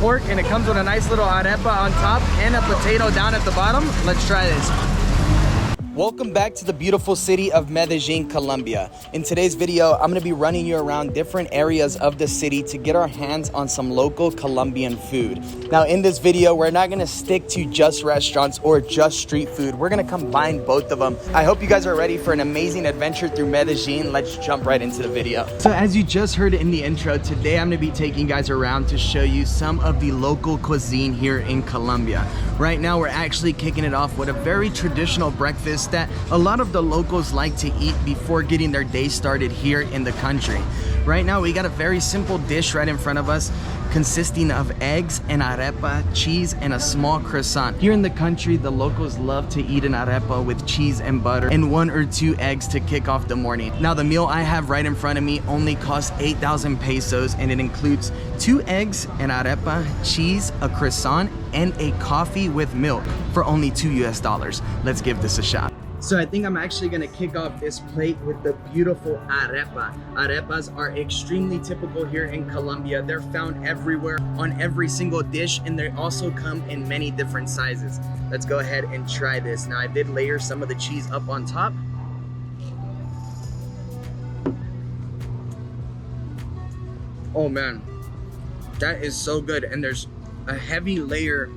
pork, and it comes with a nice little arepa on top and a potato down at the bottom. Let's try this. Welcome back to the beautiful city of Medellin, Colombia. In today's video, I'm gonna be running you around different areas of the city to get our hands on some local Colombian food. Now in this video, we're not gonna stick to just restaurants or just street food. We're gonna combine both of them. I hope you guys are ready for an amazing adventure through Medellin. Let's jump right into the video. So as you just heard in the intro, today I'm gonna be taking you guys around to show you some of the local cuisine here in Colombia. Right now, we're actually kicking it off with a very traditional breakfast that a lot of the locals like to eat before getting their day started here in the country. Right now, we got a very simple dish right in front of us consisting of eggs, an arepa, cheese, and a small croissant. Here in the country, the locals love to eat an arepa with cheese and butter and 1 or 2 eggs to kick off the morning. Now, the meal I have right in front of me only costs 8,000 pesos, and it includes 2 eggs, an arepa, cheese, a croissant, and a coffee with milk for only $2 US. Let's give this a shot. So I think I'm actually gonna kick off this plate with the beautiful arepa. Arepas are extremely typical here in Colombia. They're found everywhere on every single dish, and they also come in many different sizes. Let's go ahead and try this. Now I did layer some of the cheese up on top. Oh man, that is so good, and there's a heavy layer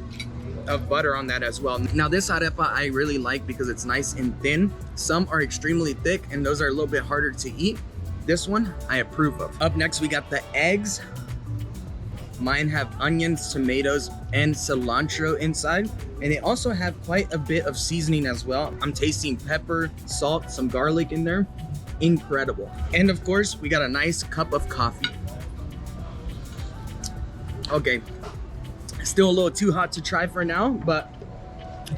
of butter on that as well. Now this arepa I really like because it's nice and thin. Some are extremely thick and those are a little bit harder to eat. This one I approve of. Up next we got the eggs. Mine have onions, tomatoes, and cilantro inside, and they also have quite a bit of seasoning as well. I'm tasting pepper, salt, some garlic in there. Incredible. And of course we got a nice cup of coffee. Okay, still a little too hot to try for now, but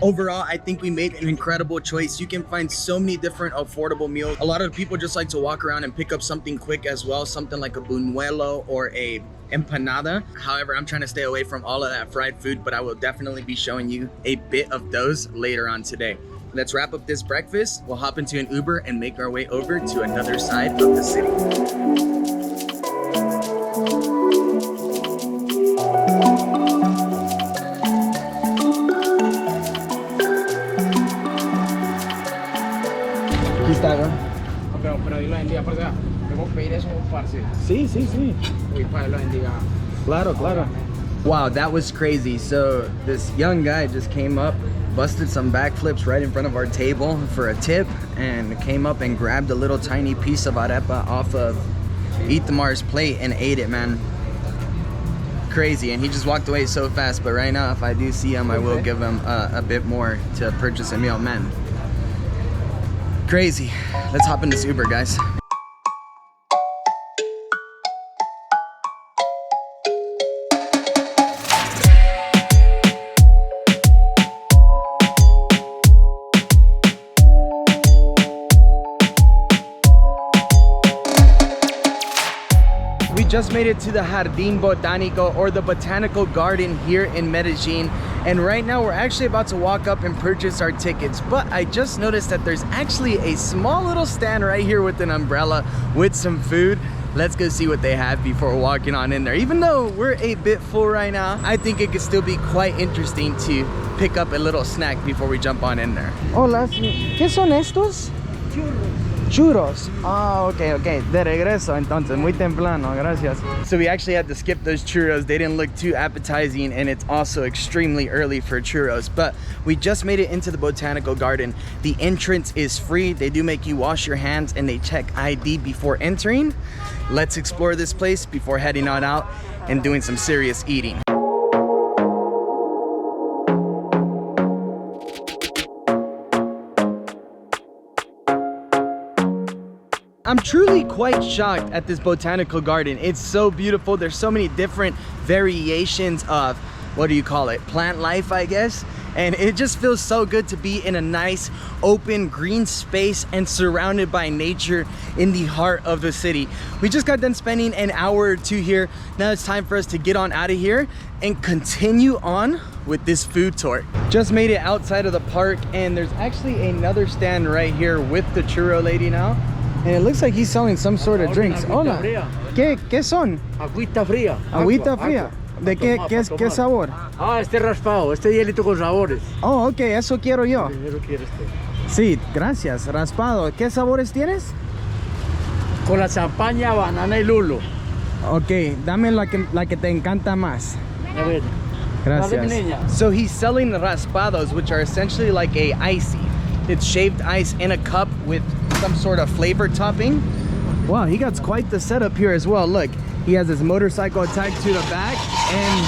overall I think we made an incredible choice. You can find so many different affordable meals. A lot of people just like to walk around and pick up something quick as well, something like a buñuelo or a empanada. However, I'm trying to stay away from all of that fried food, but I will definitely be showing you a bit of those later on today. Let's wrap up this breakfast. We'll hop into an Uber and make our way over to another side of the city. Pero Dios lo bendiga, parce. Podemos pedir eso, parce. Sí, sí, sí. Uy, Padre lo bendiga. Claro, claro. Wow, that was crazy. So this young guy just came up, busted some backflips right in front of our table for a tip, and came up and grabbed a little tiny piece of arepa off of Itamar's plate and ate it, man. Crazy. And he just walked away so fast, but right now if I do see him, I will give him a bit more to purchase a meal, man. Crazy. Let's hop in this Uber, guys. We just made it to the Jardín Botánico, or the botanical garden here in Medellin. And right now we're actually about to walk up and purchase our tickets, but I just noticed that there's actually a small little stand right here with an umbrella with some food. Let's go see what they have before walking on in there. Even though we're a bit full right now, I think it could still be quite interesting to pick up a little snack before we jump on in there. Hola, ¿qué son estos? Churros. Oh, okay, okay. De regreso, entonces, muy temprano, gracias. So we actually had to skip those churros. They didn't look too appetizing, and it's also extremely early for churros. But we just made it into the botanical garden. The entrance is free. They do make you wash your hands, and they check ID before entering. Let's explore this place before heading on out and doing some serious eating. I'm truly quite shocked at this botanical garden. It's so beautiful. There's so many different variations of, what do you call it, plant life, I guess. And it just feels so good to be in a nice open green space and surrounded by nature in the heart of the city. We just got done spending an hour or two here. Now it's time for us to get on out of here and continue on with this food tour. Just made it outside of the park, and there's actually another stand right here with the churro lady now. And it looks like he's selling some sort of drinks. Hola. ¿Qué son? Agüita fría. Agüita fría. ¿De qué sabor? Ah, este raspado, este hielito con sabores. Oh, ok, eso quiero yo. Primero quieres este. Sí, gracias. Raspado. ¿Qué sabores tienes? Con la champaña, banana y lulo. Ok, dame la que te encanta más. A ver. Gracias. So he's selling raspados, which are essentially like a icy. It's shaved ice in a cup with some sort of flavor topping. Wow, he got quite the setup here as well. Look, he has his motorcycle attached to the back and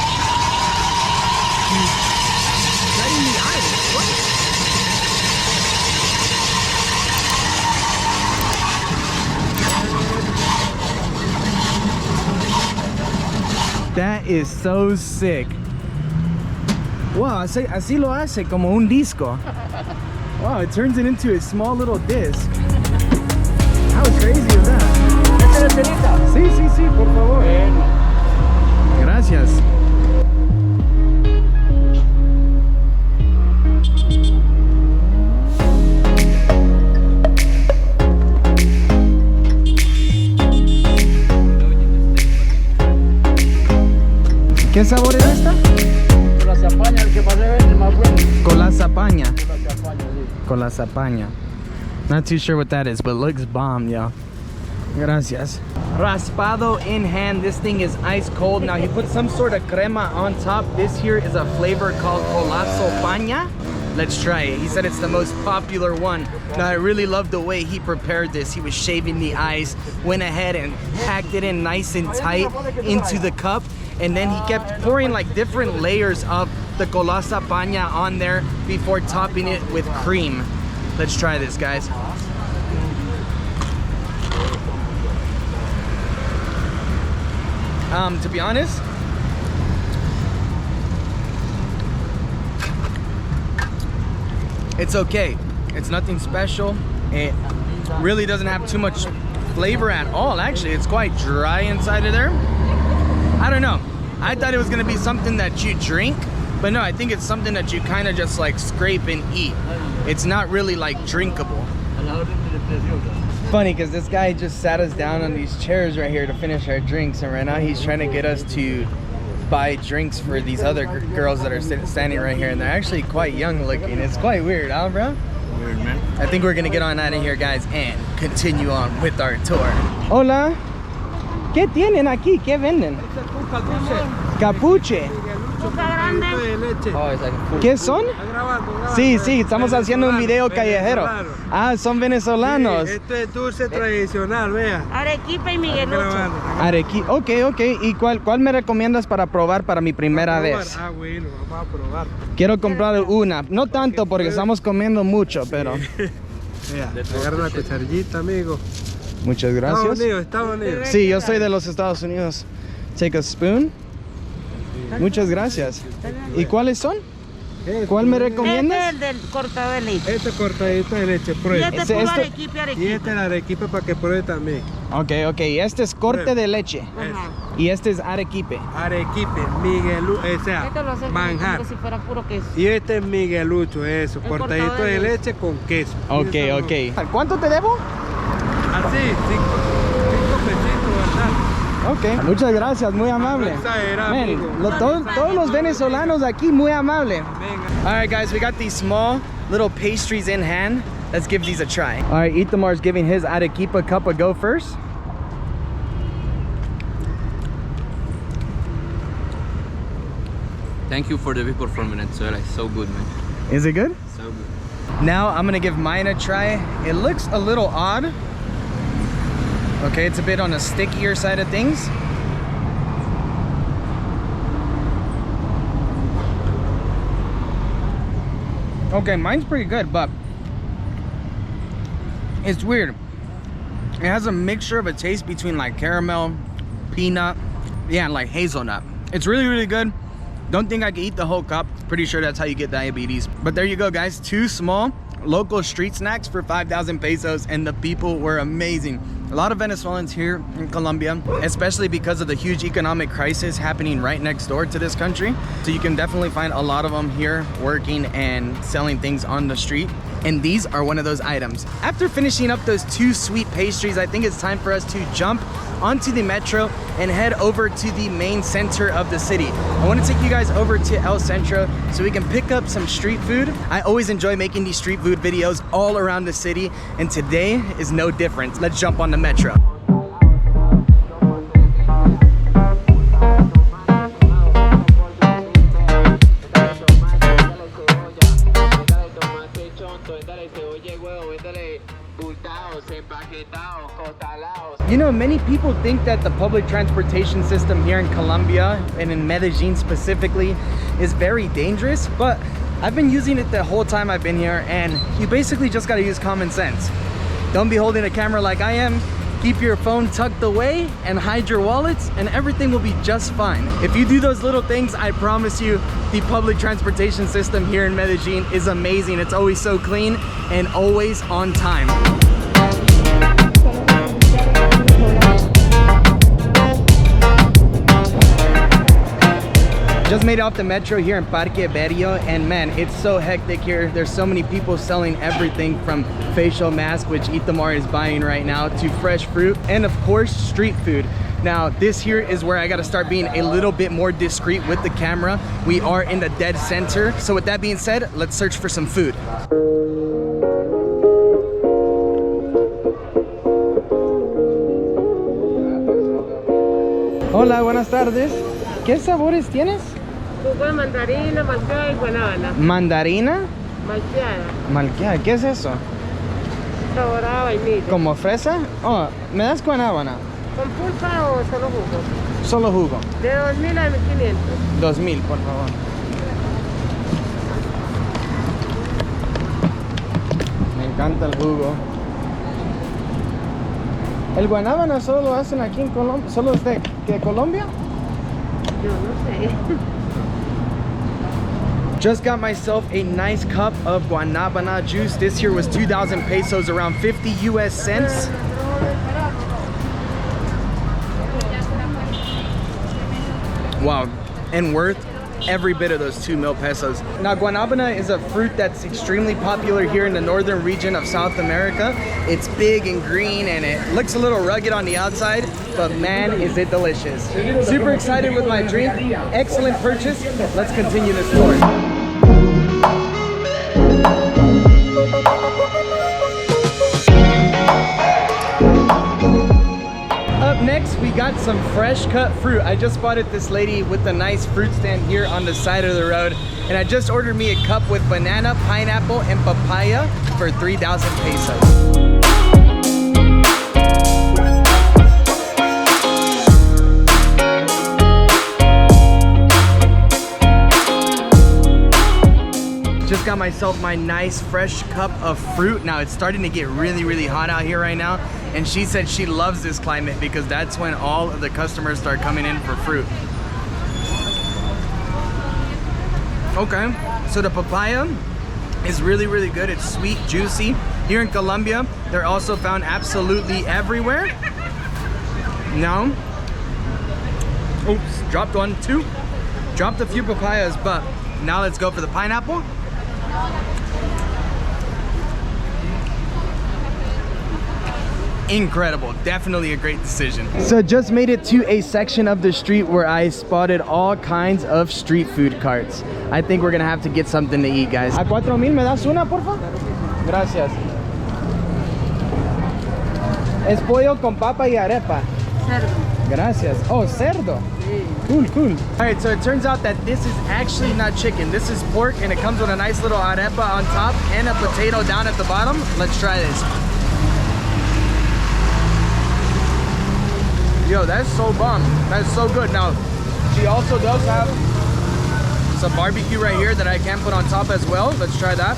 he's setting the ice. What? That is so sick. Wow, así lo hace como un disco. Wow, it turns it into a small little disc. How crazy is that? Sí, sí, sí, por favor. Gracias. ¿Qué sabor es esta? Con la champaña, el que más se vende, más bueno. Con la zapaña. Con la champaña, sí. Con la zapaña. Not too sure what that is, but it looks bomb, yo. Gracias. Raspado in hand. This thing is ice cold. Now he put some sort of crema on top. This here is a flavor called paisa. Let's try it. He said it's the most popular one. Now I really love the way he prepared this. He was shaving the ice, went ahead and packed it in nice and tight into the cup. And then he kept pouring like different layers of the paisa on there before topping it with cream. Let's try this, guys. To be honest, it's okay. It's nothing special. It really doesn't have too much flavor at all. Actually, it's quite dry inside of there. I don't know. I thought it was gonna be something that you drink, but no, I think it's something that you kind of just like scrape and eat. It's not really like drinkable. Funny because this guy just sat us down on these chairs right here to finish our drinks, and right now he's trying to get us to buy drinks for these other girls that are standing right here, and they're actually quite young looking. It's quite weird, huh, bro? Weird, man. I think we're gonna get on out of here, guys, and continue on with our tour. Hola. ¿Qué tienen aquí? ¿Qué venden? Capuche. ¿Qué son? Sí, sí, estamos haciendo un video callejero. Ah, son venezolanos. Este es dulce tradicional, vea. Arequipe y Miguelucho. Arequipe, ok. ¿Y cuál me recomiendas para probar para mi primera vez? Ah, bueno, vamos a probar. Quiero comprar una, no tanto porque estamos comiendo mucho, pero... Vea, agarra la cucharillita, amigo. Muchas gracias. Estados Unidos. Sí, yo soy de los Estados Unidos. Take a spoon. Muchas gracias. ¿Y cuáles son? ¿Cuál me recomiendas? Este es el del cortado de leche. Este cortadito de leche, Y pruebe. este es puro arequipe, Y arequipe. este es el arequipe para que pruebe también. Ok. Este es corte de leche. Ajá. Y este es arequipe. Arequipe, Miguelucho, o sea, Este lo hace manjar. como si fuera puro queso. Y este es Miguelucho, eso, El cortadito cortado de de leche con queso. Ok. ¿Cuánto te debo? Así, 5 pesitos, ¿verdad? Ok. Muchas gracias, muy amable. No exagera, Man, amigo. todos los venezolanos aquí muy amable. Venga. All right, guys, we got these small little pastries in hand. Let's give these a try. All right, Itamar's giving his arequipa cup a go first. Thank you for the people from Venezuela. It's so good, man. Is it good? So good. Now I'm gonna give mine a try. It looks a little odd. Okay, it's a bit on the stickier side of things. Okay, mine's pretty good, but it's weird. It has a mixture of a taste between like caramel, peanut, yeah, and like hazelnut. It's really good. Don't think I can eat the whole cup. Pretty sure that's how you get diabetes. But there you go, guys. 2 small local street snacks for 5,000 pesos, and the people were amazing. A lot of Venezuelans here in Colombia, especially because of the huge economic crisis happening right next door to this country. So you can definitely find a lot of them here working and selling things on the street. And these are one of those items. After finishing up those 2 sweet pastries, I think it's time for us to jump onto the metro and head over to the main center of the city. I want to take you guys over to El Centro so we can pick up some street food. I always enjoy making these street food videos all around the city, and today is no different. Let's jump on the metro. You know, many people think that the public transportation system here in Colombia and in Medellin specifically is very dangerous, but I've been using it the whole time I've been here, and you basically just gotta use common sense. Don't be holding a camera like I am. Keep your phone tucked away and hide your wallets, and everything will be just fine. If you do those little things, I promise you the public transportation system here in Medellin is amazing. It's always so clean and always on time. Just made it off the metro here in Parque Berrio, and man, it's so hectic here. There's so many people selling everything from facial masks, which Itamar is buying right now, to fresh fruit, and of course, street food. Now, this here is where I gotta start being a little bit more discreet with the camera. We are in the dead center. So with that being said, let's search for some food. Hola, buenas tardes. ¿Qué sabores tienes? Jugo de mandarina, malteada y guanábana. ¿Mandarina? Malteada. Malteada, ¿qué es eso? Sabor a vainilla. ¿Como fresa? Oh, ¿me das guanábana? ¿Con pulpa o solo jugo? Solo jugo. De 2.000 a 1.500. 2.000, por favor. Me encanta el jugo. ¿El guanábana solo lo hacen aquí en Colombia? ¿Solo es de Colombia? Yo no sé. Just got myself a nice cup of guanabana juice. This here was 2,000 pesos, around 50 US cents. Wow, and worth every bit of those 2 mil pesos. Now, guanabana is a fruit that's extremely popular here in the northern region of South America. It's big and green, and it looks a little rugged on the outside, but man, is it delicious. Super excited with my drink. Excellent purchase. Let's continue this tour. Up next, we got some fresh cut fruit. I just spotted this lady with a nice fruit stand here on the side of the road, and I just ordered me a cup with banana, pineapple, and papaya for 3,000 pesos. Just got myself my nice fresh cup of fruit. Now it's starting to get really hot out here right now, and she said she loves this climate because that's when all of the customers start coming in for fruit. Okay, so the papaya is really good. It's sweet, juicy. Here in Colombia, they're also found absolutely everywhere. Now, oops, dropped one, 2. Dropped a few papayas, but now let's go for the pineapple. Incredible, definitely a great decision. So just made it to a section of the street where I spotted all kinds of street food carts. I think we're gonna have to get something to eat, guys. A 4,000 me das una, porfa? Gracias. Es pollo con papa y arepa. Cerdo. Gracias. Oh, cerdo. Cool. All right, so it turns out that this is actually not chicken. This is pork, and it comes with a nice little arepa on top and a potato down at the bottom. Let's try this. Yo, that's so bomb. That's so good. Now, she also does have some barbecue right here that I can put on top as well. Let's try that.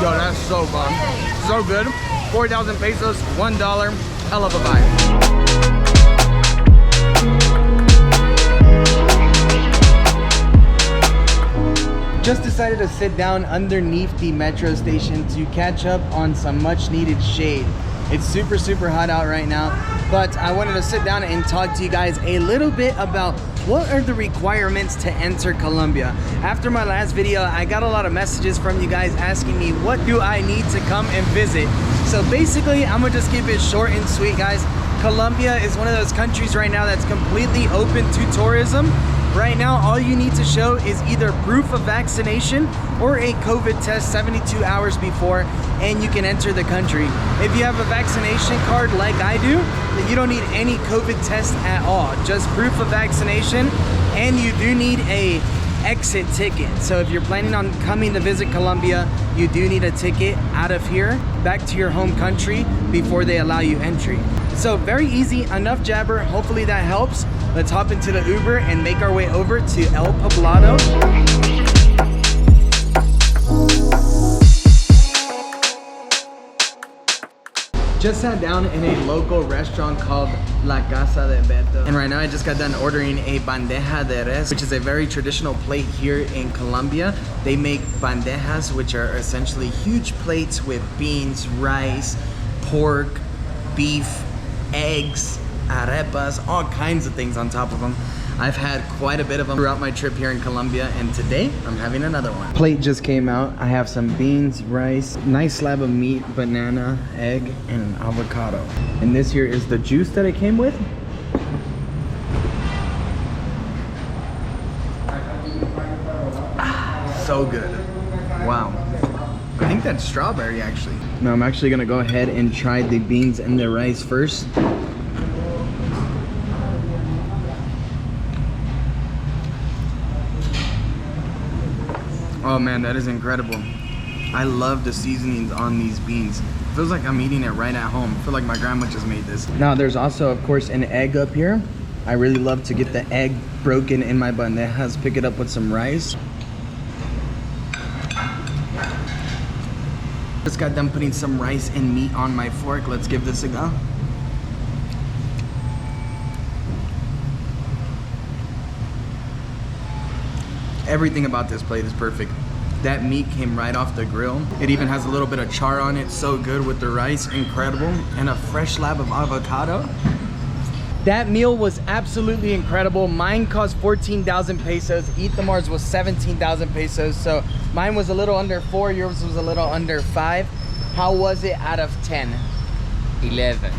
Yo, that's so bomb. So good. 4,000 pesos, $1. Hell of a buy. Just decided to sit down underneath the metro station to catch up on some much needed shade. It's super, super hot out right now, but I wanted to sit down and talk to you guys a little bit about what are the requirements to enter Colombia. After my last video, I got a lot of messages from you guys asking me what do I need to come and visit. So basically, I'm gonna just keep it short and sweet, guys. Colombia is one of those countries right now that's completely open to tourism. Right now, all you need to show is either proof of vaccination or a COVID test 72 hours before, and you can enter the country. If you have a vaccination card like I do, then you don't need any COVID test at all, just proof of vaccination, and you do need a exit ticket. So if you're planning on coming to visit Colombia, you do need a ticket out of here back to your home country before they allow you entry. So very easy, enough jabber. Hopefully that helps. Let's hop into the Uber and make our way over to El Poblado. Just sat down in a local restaurant called La Casa de Beto. And right now I just got done ordering a bandeja de res, which is a very traditional plate here in Colombia. They make bandejas, which are essentially huge plates with beans, rice, pork, beef, eggs, arepas, all kinds of things on top of them. I've had quite a bit of them throughout my trip here in Colombia, and today I'm having another one. Plate just came out. I have some beans, rice, nice slab of meat, banana, egg, and an avocado. And this here is the juice that it came with. So good. Wow. I think that's strawberry actually. Now I'm actually gonna go ahead and try the beans and the rice first. Oh man, that is incredible. I love the seasonings on these beans. It feels like I'm eating it right at home. I feel like my grandma just made this. Now there's also, of course, an egg up here. I really love to get the egg broken in my bandejas, pick it up with some rice. Just got done putting some rice and meat on my fork. Let's give this a go. Everything about this plate is perfect. That meat came right off the grill. It even has a little bit of char on it. So good with the rice, incredible. And a fresh slab of avocado. That meal was absolutely incredible. Mine cost 14,000 pesos. Itamar's was 17,000 pesos. So mine was a little under 4, yours was a little under 5. How was it out of 10? 11.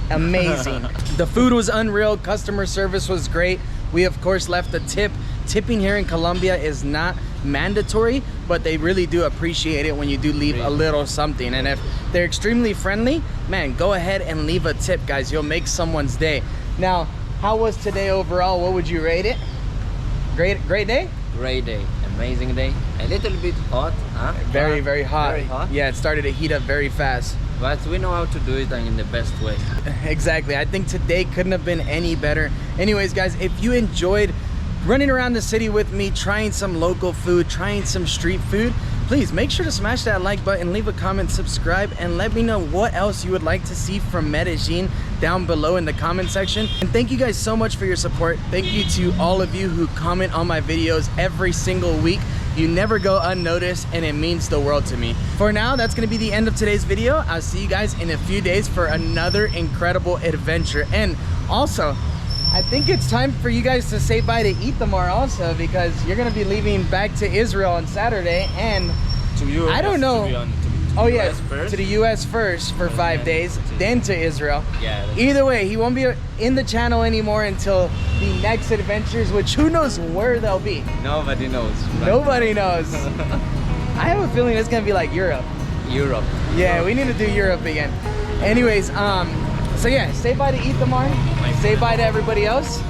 Amazing. The food was unreal. Customer service was great. We of course left a tip. Tipping here in Colombia is not mandatory, but they really do appreciate it when you do leave a little something. And if they're extremely friendly, man, go ahead and leave a tip, guys. You'll make someone's day. Now, how was today overall? What would you rate it? Great day? Great day. Amazing day. A little bit hot, huh? Very, very hot. Very hot. Yeah, it started to heat up very fast. But we know how to do it and in the best way. Exactly. I think today couldn't have been any better. Anyways, guys, if you enjoyed running around the city with me, trying some local food, trying some street food, please make sure to smash that like button, leave a comment, subscribe, and let me know what else you would like to see from Medellin down below in the comment section. And thank you guys so much for your support. Thank you to all of you who comment on my videos every single week. You never go unnoticed, and it means the world to me. For now, that's gonna be the end of today's video. I'll see you guys in a few days for another incredible adventure. And also, I think it's time for you guys to say bye to Itamar also, because you're gonna be leaving back to Israel on Saturday, and To you, I don't know. Oh yeah, US first. to the US first for 5 days, then to Israel. Yeah. Either way, he won't be in the channel anymore until the next adventures, which who knows where they'll be. Nobody knows. Nobody knows. I have a feeling it's gonna be like Europe. Europe. Yeah, we need to do Europe again. Anyways, so yeah, say bye to Itamar, say bye to everybody else,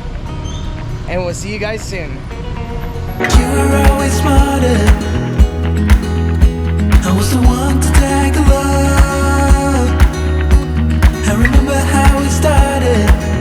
and we'll see you guys soon. You were always